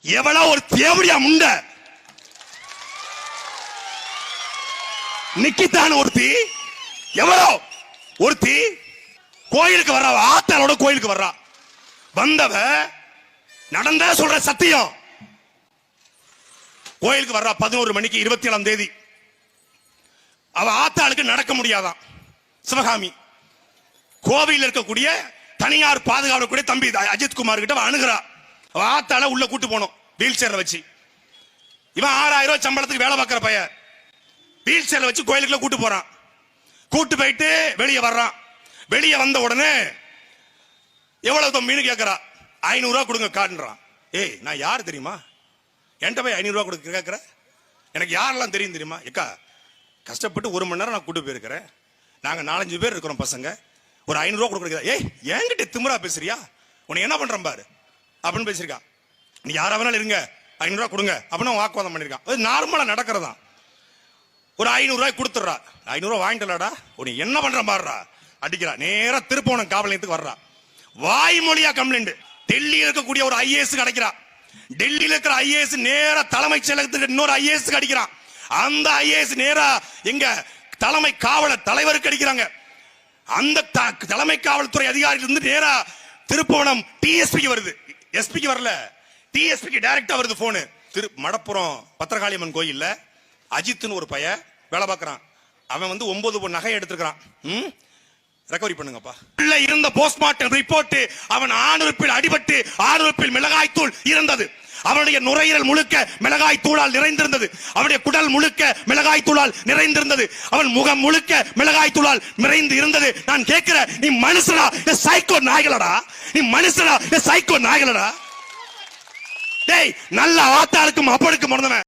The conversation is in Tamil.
எவ்வளவு ஒரு தேவடியா முண்ட நிக்கித்தான ஒருத்தி, எவ்வளோ ஒருத்தி கோயிலுக்கு வர்றா, ஆத்தாளோட கோயிலுக்கு வர்றா. வந்தவ நடந்த சொல்ற சத்தியம். கோயிலுக்கு வர்றா 11 மணிக்கு 27ஆம் தேதி. அவ ஆத்தாளுக்கு நடக்க முடியாதான். சிவகாமி கோவையில் இருக்கக்கூடிய தனியார் பாதுகாக்கக்கூடிய தம்பி அஜித் குமார் கிட்ட அணுகிறா. அவ ஆத்தாள உள்ள கூட்டு போனோம் வீல் சேர்ல வச்சு. இவன் 6000 ரூபாய் சம்பளத்துக்கு வேலை பார்க்கிற பையன் வீல் சேர்ல வச்சு கோயிலுக்குள்ள கூட்டு போறான். கூட்டு போயிட்டு வெளியே வர்றான். வெளியே வந்த உடனே எவ்வளவு தம்பின்னு கேட்கறா. 500 ரூபாய் கொடுங்க காட்டுறான். ஏய் நான் யாரு தெரியுமா? என்கிட்ட போய் 500 ரூபாய் கொடுக்க கேட்கற? எனக்கு யாரெல்லாம் தெரியும் தெரியுமா? எக்கா கஷ்டப்பட்டு 1 மணி நேரம் நான் கூட்டு போயிருக்கிறேன். நாங்க 4-5 பேர் இருக்கிறோம் பசங்க. ஒரு 500 ரூபாய் கொடுக்குறீங்க. ஏய் என்கிட்ட திமிரா பேசுறியா? உன்னை என்ன பண்றேன் பாரு அப்படின்னு பேசிருக்கா. நீ யாரா வேணாலும் இருங்க 500 ரூபாய் கொடுங்க அப்படின்னு வாக்குவாதம் பண்ணிருக்கான். அது நார்மலா நடக்கிறதான். ஒரு 500 ரூபாய் கொடுத்துடுறா. 500 ரூபாய் வாங்கிட்டலாடா, உன்னை என்ன பண்ற பாருடா அடிக்கிறா. நேரா திருப்போணம் காவல் நிலையத்துக்கு வர்றா. வாய்மொழியா கம்ப்ளைண்ட். டெல்லியில் இருக்கக்கூடிய ஒரு ஐஏஎஸ் அடைக்கிறா. டெல்லியில் இருக்கிற ஐஏஎஸ் நேரா தலைமைச் செயலகத்துக்கு இன்னொரு ஐஏஎஸ் அடிக்கிறான். அந்த ஐஏஎஸ் நேரா எங்க தலைமை காவலர் தலைவருக்கு அடிக்கிறாங்க. அந்த தலைமை காவல்துறை அதிகாரிகள் இருந்து நேரா திருப்போணம் டிஎஸ்பிக்கு வருது. எஸ்பிக்கு வரல, டிஎஸ்பிக்கு டைரக்டா வருது போனு. மடப்புறம் பத்திரகாளியம்மன் கோயில்ல அஜித்னு ஒரு பையன் வேலை பார்க்கறான். அவன் வந்து 9 பொன் நகை எடுத்துக்கிறான். ரெக்கவரி பண்ணுங்கப்பா. உள்ள இருந்த போஸ்ட்மார்ட்டம் ரிப்போர்ட் அவன் ஆணுறுப்பில் அடிபட்டு ஆணுறுப்பில் மிளகாய் தூள் இருந்தது. அவனுடைய நுரையீரல் முழுக்க மிளகாய் தூளால் நிறைந்திருந்தது. அவனுடைய குடல் முழுக்க மிளகாய் தூளால் நிறைந்திருந்தது. அவன் முகம் முழுக்க மிளகாய் தூளால் நிறைந்து இருந்தது. நான் கேட்கிறேன், நீ மனுஷனா சைக்கோ நாய்களடா? நீ மனுஷனா சைக்கோ நாய்களடா? டேய் நல்ல ஆத்தாளுக்கும் அப்பனுக்கும் மறந்தவன்